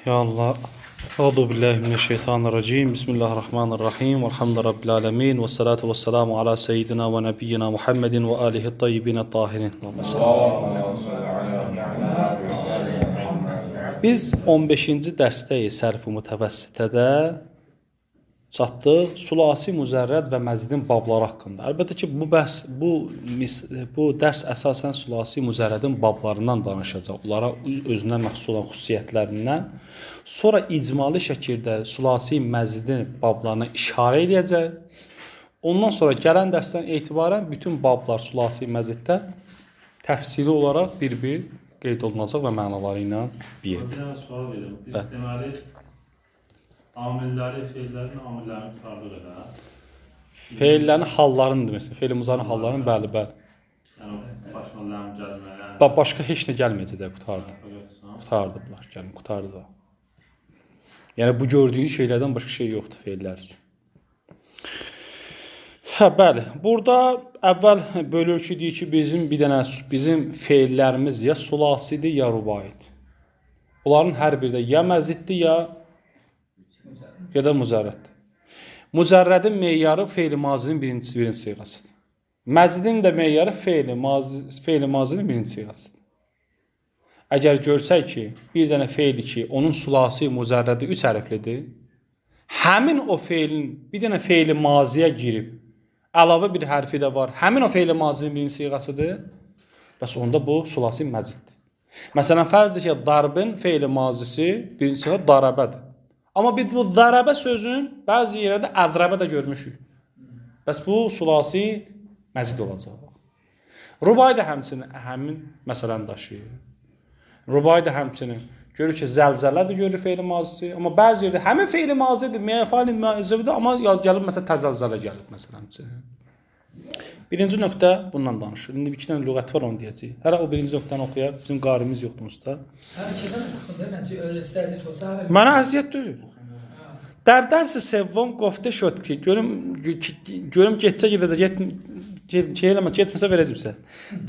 Ya Allah. Euzu billahi mineşşeytanirracim. Bismillahirrahmanirrahim. Elhamdülillahi rabbil alamin ve salatu vesselamu ala seyyidina ve nebiyyina Muhammedin ve alihi tayyibin tahirin. Biz 15-ci dərsdəyik sərf-i mütəvəssitədə çatdıq sulasi müzərrəd və məzdin babları haqqında. Əlbəttə ki, bu dərs əsasən sulasi müzərrədin bablarından danışacaq. Onlara özünə məxsus olan xüsusiyyətlərindən. Sonra icmali şəkildə sulasi məzdin bablarına işarə edəcək. Ondan sonra gələn dərsdən etibarən bütün bablar sulasi məzddə təfsili olaraq bir-bir qeyd olunacaq və mənaları ilə biyədir. Bir sual verim. Biz deməli amilləri, feillərin amillərini qurtardıq elə. Feillərin hallarını demək, feil muzarın hallarını bəli. Yəni başqalarının gəlməyə. Başqa heç nə gəlməyəcək də qurtardıblar, gəlin qurtardı. Yəni bu gördüyünüz şeylərdən başqa şey yoxdur feillər üçün. Bəli. Burada əvvəl bölüşü deyir ki, bizim feillərimiz ya sulasidir, ya rubaidir. Bunların hər biri də ya məziddir, ya da müzərrəddir. Müzərrədin meyarı feil-i mazinin birinci siğasıdır. Məzidin də meyarı feil-i mazinin birinci siğasıdır. Əgər görsək ki, bir dənə feil ki, onun sulasi müzərrədi 3 hərflidir, həmin o feilin bir dənə feil-i maziyə girib, əlavə bir hərfi də var, həmin o feil-i mazinin birinci siğasıdır, bəs onda bu sulasi məziddir. Məsələn, fərzdir ki, darbın feil-i mazisi birinci siğa darabədir. Amma biz bu zərəbə sözün bəzi yerlərdə əzrəbə də görmüşük. Bəs bu sulasi məzid olacaq. Rubai də həmin məsələni daşıyır. Rubai də həmçinin görür ki, zəlzələdir görür feil-i mazisi. Amma bəzi yerdə həmin feil-i mazidir, məfəil-i mazidir, amma gəlib məsələn təzəlzələ gəlib məsələn. Birinci nöqtə bundan danışır. İndi bir iki dənə lüğət var, onu deyəcəyik. Hələ o birinci nöqtəni oxuyaq, bizim qarimiz yoxdur usta. Herkesten okusun değil mi? Öyle isterse olsa Mənə əziyyət deyil. Dərs sevvam qofte şöt ki, görüm getsə gedəcək, getməsə verəcəksə.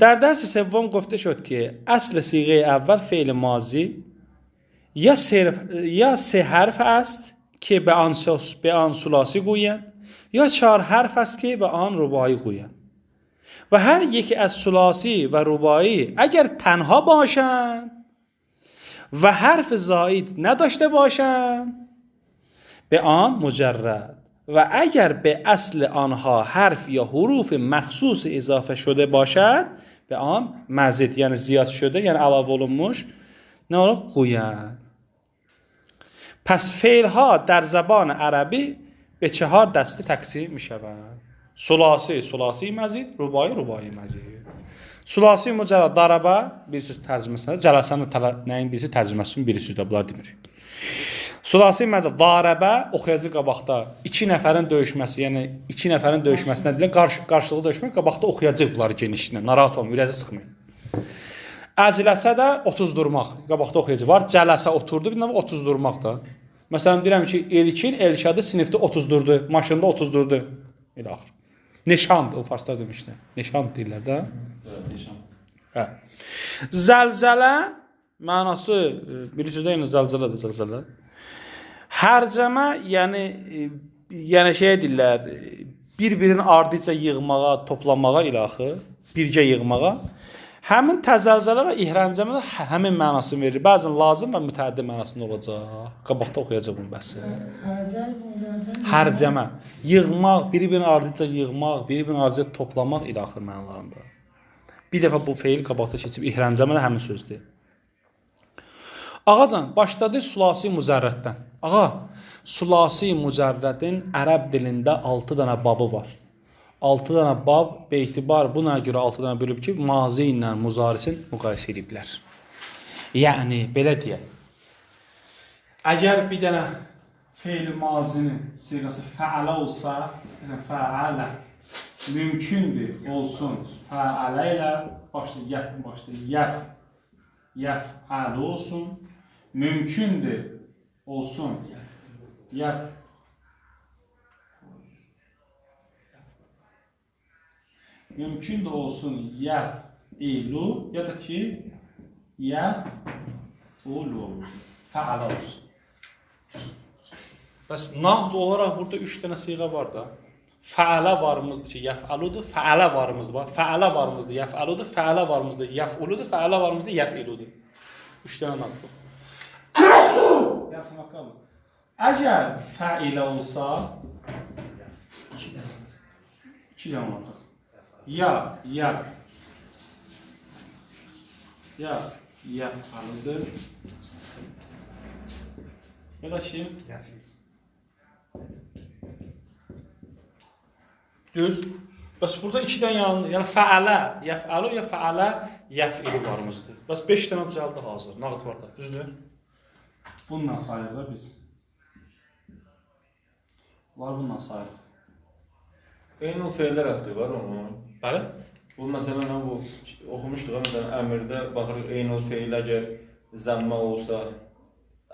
Dərs sevvam qofte şöt ki, əsl siğə əvvəl feil mazi ya se hərf است ki به آن ثلاثی گویند یا 4 حرف است که به آن رباعی گویند و هر یک از ثلاثی و رباعی اگر تنها باشند و حرف زائد نداشته باشند به آن مجرد و اگر به اصل آنها حرف یا حروف مخصوص اضافه شده باشد به آن مزید یعنی زیاد شده یعنی علاوه olunmuş ne olur گویند. پس فعل ها در زبان عربی به 4 دسته تقسیم می شوند. sulasi مزید، رباعی مزید. Sulasi mücərrəd daraba bir söz tərcüməsində, cələsənin nəyin birisi tərcüməsinin birisi də bunlar demir. Sulasi məzid daraba oxuyacaq qabaqda 2 nəfərin döyüşməsi, yəni 2 nəfərin döyüşməsinə deyilə qarşılıqlı döyüşmək qabaqda oxuyacaq bunları genişliklə. Narahat olmayın, ürəyi sıxmayın. Əcləsə də 30 durmaq, qabaqda oxuyacaq. Var cələsə oturdu, bir nəfər 30 durmaq da. Məsələn deyirəm ki, Elkin Elşadı sinifdə 30 durdu, maşında 30 durdu. Elə axır. Neşand, o farslar demişlər. Neşand deyirlər də. Hə. Zəlzələ mənası bilirsiniz də zəlzələ. Hərcəmə yəni şey deyirlər, bir-birinin ardıca yığmağa, toplamağa ilaxı, birgə yığmağa. Həmin təzəlzələ və ihrəncəmə də həmin mənasını verir. Bəzən lazım və mütəəddi mənasında olacaq. Qabaqda oxuyacaq bunu bəs. Hərcəmə, yığmaq, bir-birinin ardıca yığmaq, bir-birinin ardıca toplamaq ilə axır mənalarında. Bir dəfə bu feil qabaqda keçib ihrəncəmə də həmin sözdür. Ağacan, başladı sulasi müzərrəddən. Ağa, sulasi müzərrədin ərəb dilində 6 dənə babı var. 6 dənə bab beytibar buna görə 6 dənə bölüb ki, mazi ilə muzarisin müqayisə ediblər. Yəni, belə deyək. Əgər bir dənə feil-i mazinin siğası fəalə olsa, fəalə mümkündür olsun fəalə ilə başlayır, yəfələ olsun, mümkündür olsun mümkün də olsun yəf-ilu ya da ki yəf-ulu fəalə olsun. Bəs nağd olaraq burada 3 dənə siğə var da. Fəalə varımızdır ki, yəf'aludur, fəalə varımız var. Fəalə varımızdır, yəf'aludur, fəalə varımızdır, yəf'uludur, fəalə varımızdır, yəf'iludur. 3 dənə nağd var. Yaxşı məqam. Əgər fəilə olsa 2 dənə olacaq. Yəf'aludur. Belə ki, düz. Bəs burada 2 dənə yəni fəalə, yəf'alu ya fəalə, yəf'ilu varımızdır. Bəs 5 dənə düzəldi hazır. Nağd var da, düzdür? Bununla sayırıq biz. Bunlar bununla sayırıq. Eyni o fe'llər haqqı var onun. Bəli? Bu məsələn bu oxumuşduq məsələn əmrdə baxırıq eyni o fe'l əgər zəmmə olsa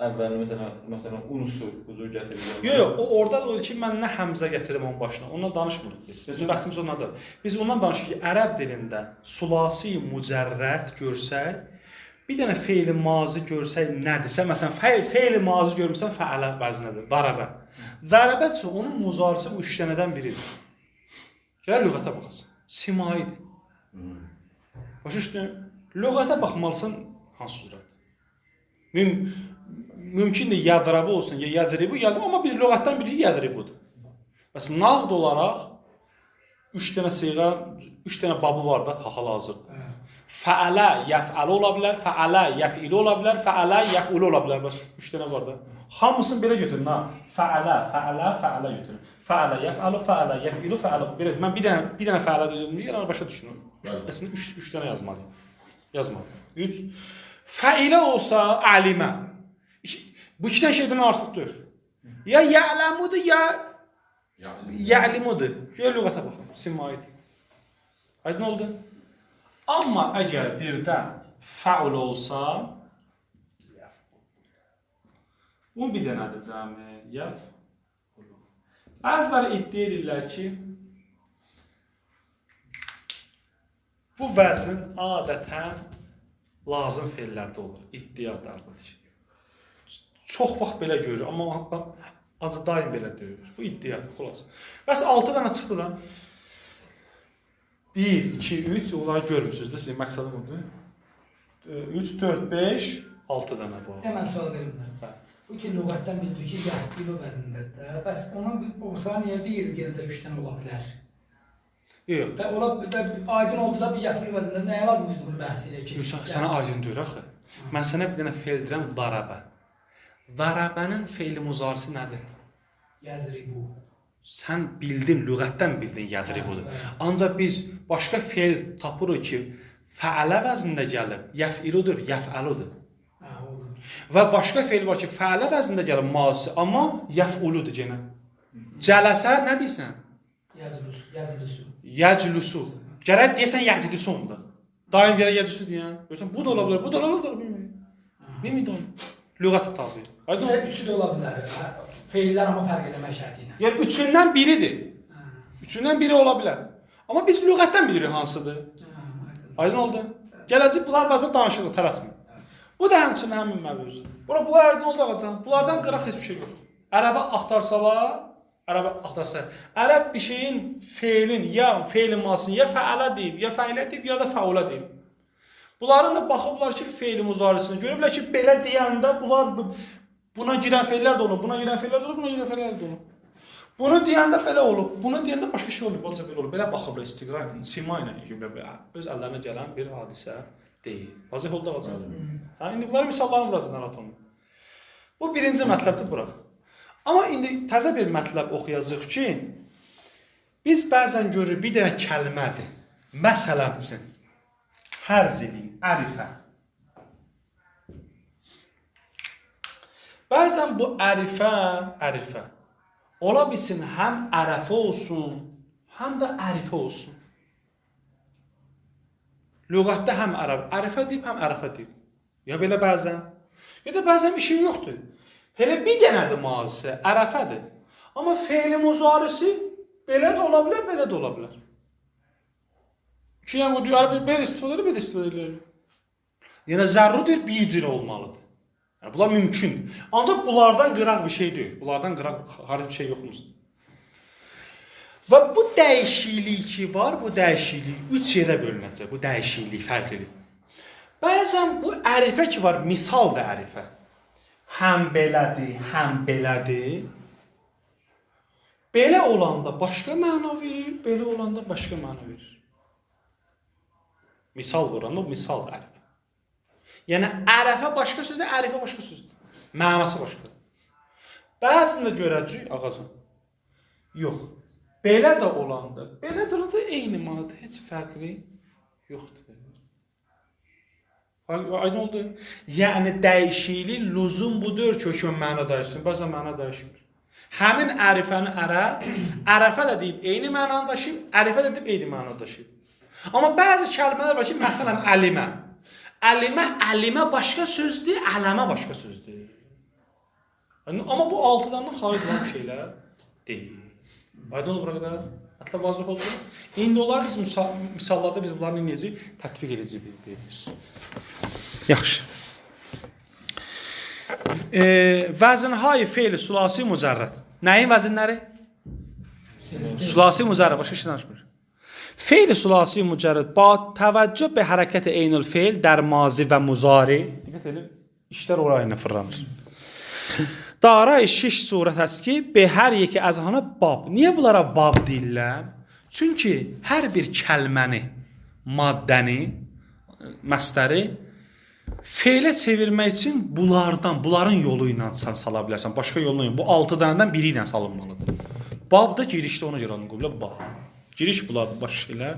əvvəl məsələn unsur huzur gətirir. Yox, o orada da o ki, mən nə həmzə gətirim onun başına. Ondan danışmırıq biz. Bizim bəhsimiz ondadır. Biz ondan danışırıq ki, ərəb dilində sulasi mücərrəd görsək, bir dənə fe'l mazi görsək nədirsə, məsələn fe'l mazi görmüsən fəalə vəznədir, darabə. Darabədirsə onun muzarisi bu 3 dənədən biridir. Gəl lüğətə baxasın. Simaidir. Başa düşdün? Lüğətə baxmalısan hansı surət? Mümkündür yadrabı olsun, ya yadribu, amma biz lüğətdən bilirik yadribudur. Bəs nağd olaraq 3 dənə siğa, 3 dənə babı var da hal-hazır. Fəalə, yəf'alu ola bilər, fəalə, yəf'ilu ola bilər, fəalə, yəf'ulu ola bilər. Bəs 3 dənə var da. Hamısını belə götürün ha. Fəalə götürün. Fəalə, yəf'alu, fəalə, yəf'ilu, fəalə. Mən bir dənə fəalə dedim, yəni başa düşünün. Əslində 3 dənə yazmalıyım. 3. Fəilə olsa alimə. Bu 2 dənə şeydən artıqdır. Ya ya'lamudur ya ya'limudur. Gəl lüğətə baxın. Simaid. Aydın oldu? Amma əgər birdən fəul olsa, bu bir dənədir cəmi. Bəziləri iddia edirlər ki, bu vəzn adətən lazım fe'llərdə olur. İddiadır ki. Çox vaxt belə görür, amma acı daim belə deyir. Bu iddiadır, xülas. Bəs 6 dənə çıxdı da. 1, 2, 3, onları görmüsünüz də, sizin məqsədim budur. 3, 4, 5, 6 dənə bu. Hemen sual verim ben. Bu ki lüğətdən bildik ki, yəf'ilu vəznindədir. Bəs onun olsa niyə deyirik yenə də 3 dənə ola bilər? Yox. Aydın oldu da bir yəf'ilu vəznində nəyə lazım biz bunu bəhs edək ki? Yox, sənə aydın deyir axı. Mən sənə bir dənə fe'l deyirəm, darabə. Darabənin fe'li muzarisi nədir? Yəzribu. Sən bildin, lüğətdən bildin yədribudur. Ancaq biz başqa fe'l tapırıq ki, fəalə vəznində gəlib, yəf'iludur, yəf'aludur. Və başqa fe'l var ki, fəalə vəznində gəlib mazisi, amma yəf'uludur genə. Cələsə nə deyirsən? Yəclusu. Gərək deyəsən yəclisu onda. Daim gərək yəclisu deyən. Görürsən, bu da ola bilər, bu da ola bilər, bilmir onu. Lüğəti tabi. Üçü də ola bilər. Feillər amma fərq eləmək şərti ilə. Yəni üçündən biridir. Üçündən biri ola bilər. Amma biz lüğətdən bilirik hansıdır. Aydın oldu. Gələcək bunlar bazında danışacaq, tələsmə. Bu da həmçinin həmin mövzudur. Bunlar aydın oldu ağacan. Bunlardan qıraq heç bir şey yoxdur. Ərəbə axtarsalar, ərəb bir şeyin feilin, ya feilin masını ya fəalə deyib, ya fəilə deyib, ya da fəulə deyib. Bunların da baxıblar ki, feil müzarisini görüblər ki, belə deyəndə bunlar buna girən feillər də olub, buna girən feillər də olub, buna girən feillər də olub. Bunu deyəndə belə olub, bunu deyəndə başqa şey olub, olacaq belə olub. Belə baxıblar istiqra ilə, sima ilə öz əllərinə gələn bir hadisə deyil. Vazih oldu ağacaq. İndi bunların misallarını vuracaq naratonun. Bu birinci mətləbdir bura. Amma indi təzə bir mətləb oxuyacaq ki, biz bəzən görürük bir dənə kəlmədir. Məsələn üçün, fərz edin, ərifə. Bəzən bu ərifə ola bilsin həm ərəfə olsun, həm də ərifə olsun. Lüğətdə həm ərifə deyib, həm ərəfə deyib. Ya belə bəzən. Ya da bəzən bir şey yoxdur. Elə bir dənədir mazisi, ərəfədir. Amma fe'li muzarisi belə də ola bilər, belə də ola bilər. Ki, yəni, belə istifadə edir, belə istifadə edir. Yəni, zərrudur bir cür olmalıdır. Bunlar mümkün. Ancaq bunlardan qıraq bir şey deyil. Bunlardan qıraq bir şey yoxdur. Və bu dəyişiklik ki var, bu dəyişiklik 3 yerə bölünəcək. Bu dəyişiklik, fərqlilik. Bəzən bu ərifə ki var, misal da ərifə. Həm belədir, həm belədir. Belə olanda başqa məna verir, belə olanda başqa məna verir. Misal quranda o misal ərifə. Yəni ərəfə başqa sözdür, ərifə başqa sözdür. Mənası başqa. Bəzində görəcək ağacın. Yox. Belə də olanda eyni mənadır, heç fərqli yoxdur. Aydın oldu? Yəni dəyişiklik lüzum budur ki, o məna dəyişsin, bəzən məna dəyişmir. Həmin ərifəni ərəfə də deyib eyni mənanı daşıyıb, ərifə də deyib eyni mənanı daşıyıb. Amma bəzi kəlmələr var ki, məsələn əlimə. Əlimə başqa sözdür, ələmə başqa sözdür. Amma bu altıdan da xaric olan şeylər deyil. Aydın olur bura qədər? Hətta vazih oldu. İndi onlar biz misallarda biz bunları necə tətbiq edəcəyik bilirik. Yaxşı. Vəznhay fe'l sulasi mücərrəd. Nəyin vəzinləri? Sulasi mücərrəd başqa şey danışmır. Fe'l sulasi mücərrəd ba təvəccüh be hərəkət eynül fe'l در mazi və muzari. Diqqət edin. İşlər oraya fırlanır. Darای 6 surət است ki, be hər yeki az hanı bab. Niyə bunlara bab deyirlər? Çünki hər bir kəlməni, maddəni, məsdəri fe'lə çevirmək üçün bunların yolu ilə sən sala bilərsən. Başqa yolla yox. Bu 6 dənədən biri ilə salınmalıdır. Bab da girişdə ona görə onu qoyublar bab. Giriş bunlardır, başqa şeylər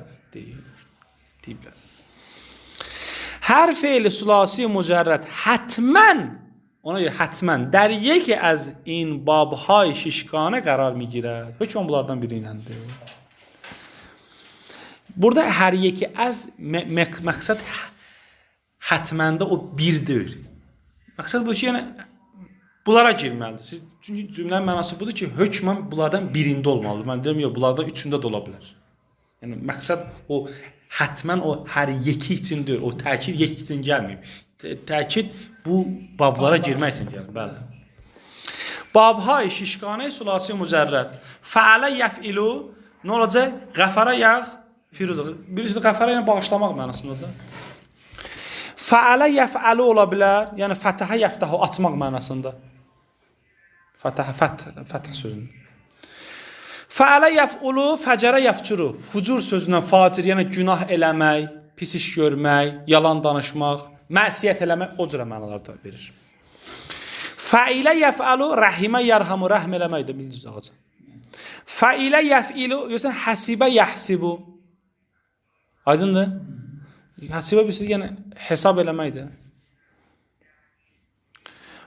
deyiblər. Hər fe'l sulasi mücərrəd hətmən ona göre hatmen der yeki az in babhay şişkane karar میگیرد. Hökm bunlardan biriylədir. Burada hər yeki az məqsəd hatmende o birdir. Məqsəd bu ki, yəni bunlara girməlidir. Siz çünki cümlənin mənası budur ki, hökmən bunlardan birində olmalıdır. Mən deyirəm yox, bunlardan üçündə də ola bilər. Yəni məqsəd o hatmən o hər yeki üçündür. O təkid yeki üçün gəlməyib. Təkid bu bablara girmək üçün gəlir. Bəli. Babhay şişkane sulasi mücərrəd. Fəalə yəf'ilu nə olacaq? Qəfərə yəğfirudur. Birisi qəfərə ilə bağışlamaq mənasındadır. Fəalə yəf'alu ola bilər. Yəni fətəhə yəftəhu açmaq mənasında. Fətəh sözündə. Fəalə yəf'ulu fəcərə yəfcuru. Fucur sözündən facir, yəni günah eləmək, pis iş görmək, yalan danışmaq, məsiyyət eləmək o cürə mənalarda verir. Fəilə yəf'alu rəhimə yərhamu rəhm eləmək də bildiniz ağaca. Fəilə yəf'ilu yoxsa həsibə yəhsibu. Aydındır? Həsibə bilsiniz, yəni hesab eləməkdir.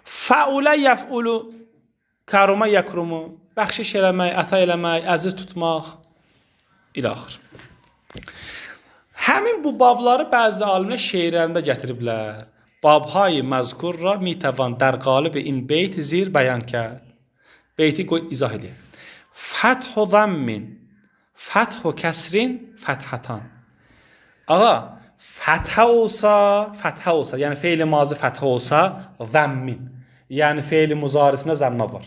Fəulə yəf'ulu karuma yəkrumu. Bəxşiş eləmək, əta eləmək, əziz tutmaq ilə axır. Həmin bu babları bəzi alimlər şeirlərində gətiriblər. Babhay məzkurra mitəvan در قالب این بیت زیر بیان کرد. Beyti qoy izah edeyim. Fəthu zammin, fəthu kəsrin, fəthatan. Ağa, fəthə olsa, yəni fe'l mazi fəthə olsa, zammin. Yəni fe'l muzarisində zəmmə var.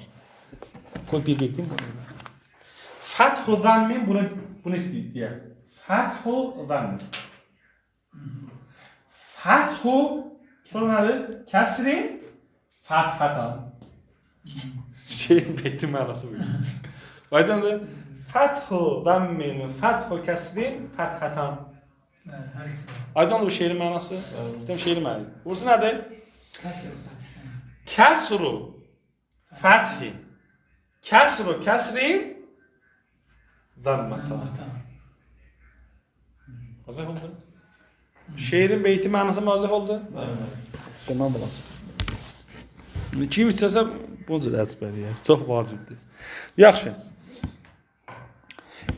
Qoy bir deyim. Fəthu zammin bunu istəyir deyə. Fəthu zammin. Fəthu kəsrin, fəthatan. Şeyin beytin mənası bu. Aydındır? Fəthu zammin, fəthu kəsrin, fəthatan. Aydındır bu şeirin mənası? İstəyəm şeirin mənası. Burası nədir? Kəsru, fəthi. Kəsru, kəsrin, zammatan. Vazih oldu. Şeirin beyti mənası vazih oldu. Tamam bulasın. Kim istəsə bunu da əzbərləyər. Çox vacibdir. Yaxşı.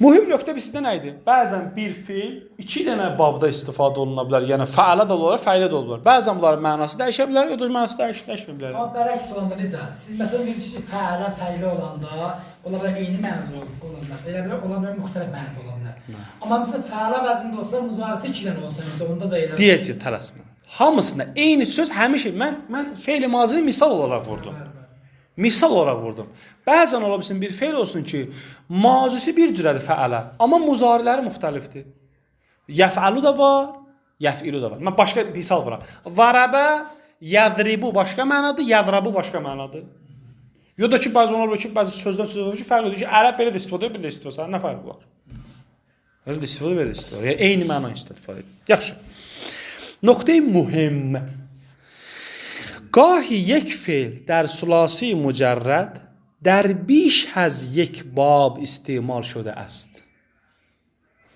Mühüm nöqtə bizdə nə idi? Bəzən bir fiil iki dənə babda istifadə oluna bilər. Yəni fəalə də olar, fəilə də olar. Bəzən bunların mənası dəyişə bilər, ödül mənası dəyişmə bilər. Amma bərəks olanda necə? Siz məsələn bir kişi fəalə, fəilə olanda ola bilər eyni mənada ola bilər. Elə bilər ola bilər müxtəlif mənada ola bilər. Amma məsələn fəalə vəzində olsa, müzarisi iki dənə olsa necə? Onda da elə. Deyəcək, tələsmə. Hamısında eyni söz həmişə mən fe'l-i mazini misal olaraq vurdum. Misal olaraq vurdum. Bəzən ola bilsin bir fe'l olsun ki, mazisi bir cürədir fəalə, amma muzariləri müxtəlifdir. Yəf'alu da var, yəf'ilu da var. Mən başqa misal vuram. Zarabə, yəzribu başqa mənadır, yəzrabu başqa mənadır. Ya da ki, bəzi onlar ki, bəzi sözdən söz olur ki, fərq edir ki, ərəb belə də istifadə edir, belə də istifadə edir. Nə fərqi var? Belə də istifadə, belə də istifadə. Yəni, eyni məna istifadə edir. Yaxşı. Nöqtə-i mühim. گاهی یک فعل در ثلاثی مجرد در بیش از یک باب استعمال شده است.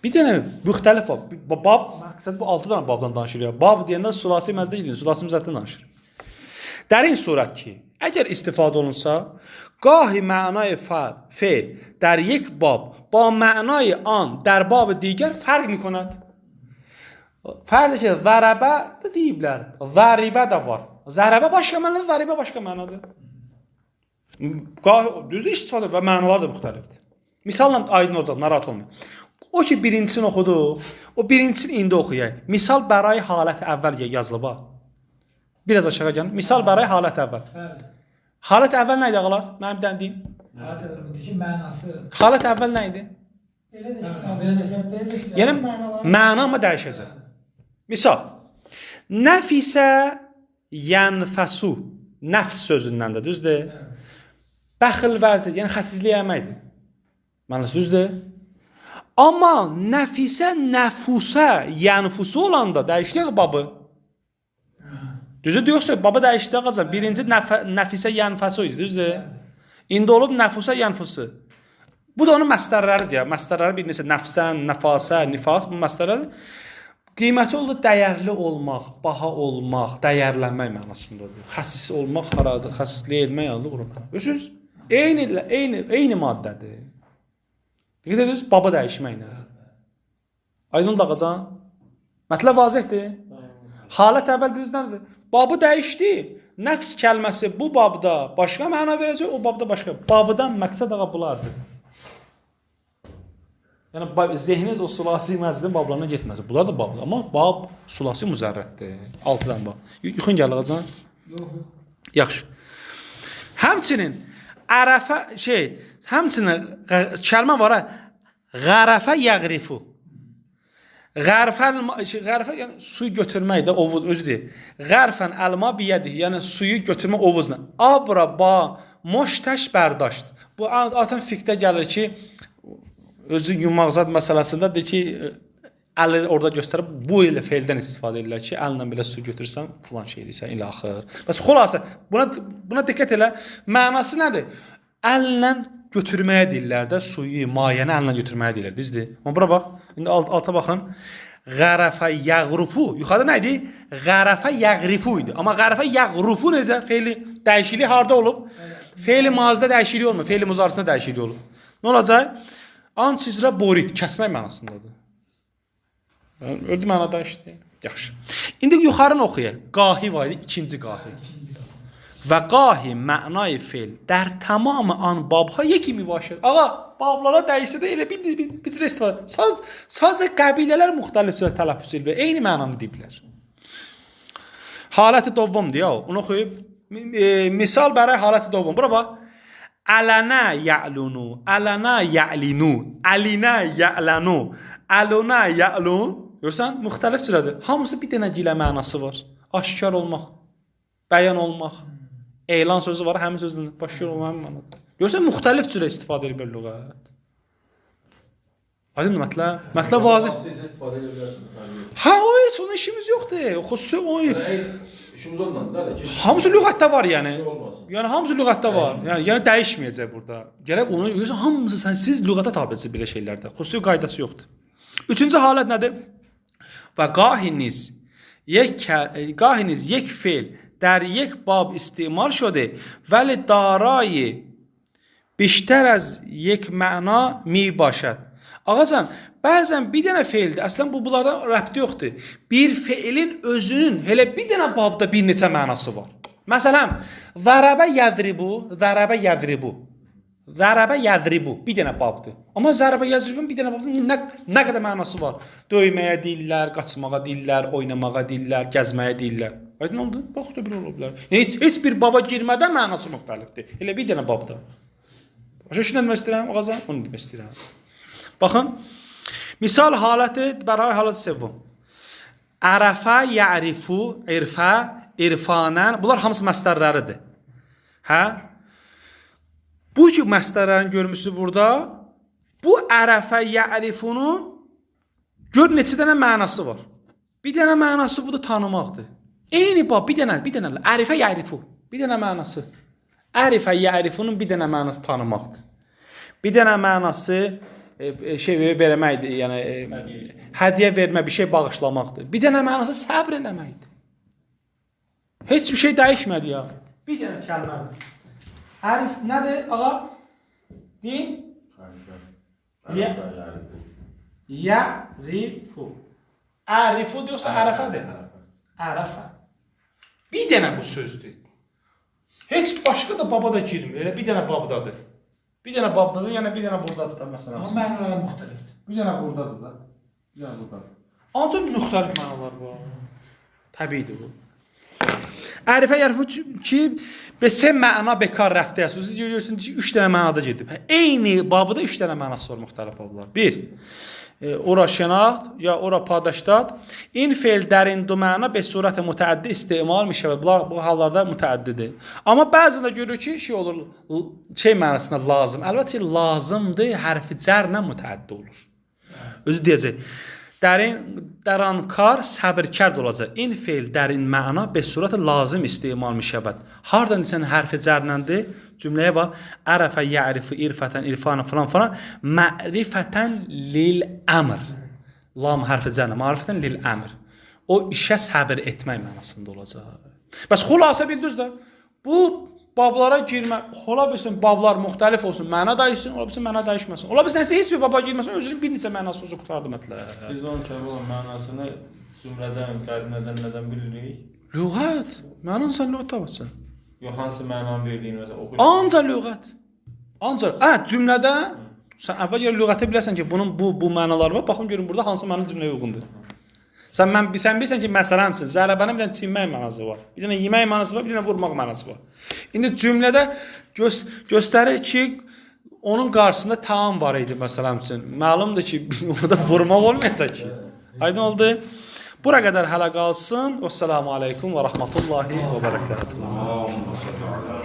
Bir dənə müxtəlif bab. Bab məqsəd bu 6 dənə babdan danışır ya. Bab deyəndə sulasi məzdə edilir, sulasi məzdən danışır. در این صورت ki, əgər istifadə olunsa, گاهی معنای فعل در یک باب با معنای آن در باب دیگر فرق می‌کند. Fərqdir ki, zərəbə də deyiblər, zəribə də var. Zərəbə başqa mənadır, zəribə başqa mənadır. Düzdür, istifadə və mənalar da müxtəlifdir. Misalla aydın olacaq, narahat olmayın. O ki, birincisini oxudu, o birincisini indi oxuyaq. Misal bəray halət əvvəl yazılıb. Biraz aşağı gəlin. Misal bəray halət əvvəl. Halət əvvəl nə idi ağalar? Mənim bir dənə deyin. Halət əvvəl nə idi? Yəni, məna mı dəyişəcək? Misal, nəfisə yənfəsu, nəfs sözündən də, düzdür? Bəxil vərzir, yəni xəsizlik əməkdir. Mənası düzdür? Amma nəfisə, nəfusə, yənfusu olanda dəyişdik babı. Düzdür, yoxsa baba dəyişdik qazan. Birinci nəfisə yənfəsu idi, düzdür? İndi olub nəfusə yənfusu. Bu da onun məstərləridir. Məstərləri bir neçə nəfsən, nəfasə, nifas, bu məstərləri. Qiyməti oldu dəyərli olmaq, baha olmaq, dəyərlənmək mənasındadır. Xəsis olmaq haradır, xəsisliyə etmək yanında vurur. Görürsünüz? Eyni maddədir. Diqqət edirsiniz, baba dəyişməklə. Aydın dağacan. Mətləb vazihdir. Halət əvvəl düzdəndir. Babı dəyişdi. Nəfs kəlməsi bu babda başqa məna verəcək, o babda başqa. Babıdan məqsəd ağa bulardır. Yəni, zehniniz o sulasi məzdin bablarına getməz. Bunlar da babdır. Amma bab sulasi müzərrətdir. 6-dan bab. Yuxun gəl ağacan. Yox. Yaxşı. Həmçinin ərəfə, həmçinin kəlmə var ha. Qərəfə yəqrifu. Qərfə yəni suyu götürmək də ovuz özüdür. Qərfən əlma biyədir. Yəni suyu götürmə ovuzla. Abra ba moştəş bərdashd. Bu atan fiqdə gəlir ki, özü yumaqzad məsələsində deyir ki, əli orada göstərib bu ilə feildən istifadə edirlər ki, əlinlə belə su götürsən, filan şey edirsən, ilə axır. Bəs xülasə, buna diqqət elə, mənası nədir? Əllə götürməyə deyirlər də, suyu, mayəni əllə götürməyə deyirlər, düzdür? Amma bura bax, indi alta baxın. Qərəfə yəğrufu, yuxarıda nə idi? Qərəfə yəğrifu idi. Amma qərəfə yəğrufu necə? Feili dəyişikliyi harda olub? Feili mazidə dəyişikliyi olmur, feili muzarısında dəyişikliyi olub. Nə olacaq? Ansizrə borit, kəsmək mənasındadır. Öldü mənada işte. Yaxşı. İndi yuxarını oxuyaq. Qahi var idi, ikinci qahi. Və qahi mənay fe'l در تمام an babha yeki mübaşir. Ağa, bablara dəyişsə də elə bir cür istifadə. Sadəcə qəbilələr müxtəlif cür tələffüz edir. Eyni mənanı deyiblər. Haləti dovvamdır ya. Onu oxuyub. Misal bəray haləti dovvam. Bura bax. Alana ya'lunu, alana ya'linu, alina ya'lanu, aluna ya'lun. Görürsən, müxtəlif cürədir. Hamısı bir dənə gilə mənası var. Aşkar olmaq, bəyan olmaq, elan sözü var, həmin sözün başqar olmaq mənadır. Görürsən, müxtəlif cürə istifadə edir lüğət. Aydın mətləb? Mətləb vazih. Siz istifadə edirsiniz. Ha, o heç onun işimiz yoxdur. Xüsusi o. İşimiz ondan da. Hamısı lüğətdə var yəni. Yəni hamısı lüğətdə var. Yəni dəyişməyəcək burada. Gərək onu görürsən hamısı siz lüğətə tabesiz belə şeylərdə. Xüsusi qaydası yoxdur. Üçüncü halət nədir? Və qahiniz یک فعل در یک باب استعمال شده ولی دارای بیشتر از یک معنا می باشد. Ağacan, bəzən bir dənə feildir. Əslən bunlardan rəbti yoxdur. Bir feilin özünün elə bir dənə babda bir neçə mənası var. Məsələn, zərəbə yəzribu, zərəbə yəzribu. Zərəbə yədribu bir dənə babdır. Amma zərəbə yədribun bir dənə babdır. Nə qədər mənası var? Döyməyə deyirlər, qaçmağa deyirlər, oynamağa deyirlər, gəzməyə deyirlər. Aydın oldu? Bax da bir ola bilər. Heç bir baba girmədən mənası müxtəlifdir. Elə bir dənə babdır. Başa şunu demək istəyirəm, ağazan? Onu demək istəyirəm. Baxın. Misal haləti, bərahi haləti sevvum. Ərəfə, yərifu, irfə, irfanən. Bunlar hamısı məstərləridir. Hə? Bu ki məstərlərini görmüsünüz burada. Bu ərəfə, yərifunun gör neçə dənə mənası var. Bir dənə mənası bu da tanımaqdır. Eyni bab, bir dənə. Ərifə, yərifu. Bir dənə mənası. Ərifə, yərifunun bir dənə mənası tanımaqdır. Bir dənə mənası verməkdir, yəni hədiyyə vermə, bir şey bağışlamaqdır. Bir dənə mənası səbr eləməkdir. Heç bir şey dəyişmədi ya. Bir dənə kəlmədir. Ərif nədir, ağa? Din? Yərifu. Ərifu diyorsa ərəfədir. Ərəfə. Bir dənə bu sözdür. Heç başqa da baba da girmir. Elə bir dənə babdadır. Bir dənə babdadır, yəni bir dənə buradadır da məsələn. Amma mənalar müxtəlifdir. Bir dənə buradadır da. Bir dənə buradadır. Ancaq müxtəlif mənalar var. Təbiidir bu. Ərifə yərifu ki, besə məna bekar rəfdə yazıyorsunuz. Görüyorsunuz ki, 3 dənə mənada gedib. Eyni babıda 3 dənə mənası var müxtəlif bablar. 1. Ora şənaxt ya ora padaştat. İn fe'l در این دو معنا به صورت متعدی استعمال میشه. Bunlar bu hallarda mütəəddidir. Amma bəzən də görürük ki, şey olur, şey mənasına lazım. Əlbəttə lazımdır, hərfi cərlə mütəəddi olur. Özü deyəcək. Dəran kar səbirkar olacaq. İn fe'l در این معنا به صورت لازم استعمال میشه. Hardan sən hərfi cərləndir? Cümləyə bax. Ərəfə yərifu irfətən irfanə falan. Ma'rifətən lil əmr. Lam hərfi cərlə. Ma'rifətən lil əmr. O işə səbir etmək mənasında olacaq. Bəs xülasə bildiniz də. Bu bablara girmə, ola bilsin bablar müxtəlif olsun, məna dəyişsin, ola bilsin məna dəyişməsin. Ola bilsin heç bir baba girməsin, özünün bir neçə mənası olsa qutardı mətləb. Biz onun kəmi olan mənasını cümlədən, qərinədən nədən bilirik? Lüğət. Mənan sən lüğət tapacaqsan. Yox, hansı mənanı verdiyini məsələn oxuyur. Ancaq lüğət. Ancaq, cümlədə sən əvvəl görə lüğəti biləsən ki, bunun bu mənaları var. Baxın görün burada hansı məna cümləyə uyğundur. Sən bilirsən ki, məsələmsin. Zərbənin bir dənə çinmək mənası var. Bir dənə yemək mənası var, bir dənə vurmaq mənası var. İndi cümlədə göstərir ki, onun qarşısında taam var idi məsələmsin. Məlumdur ki, orada vurmaq olmayacaq ki. Aydın oldu? Bura qədər hələ qalsın. Vəssalamu aleykum və rəhmətullahi və bərəkətuhu.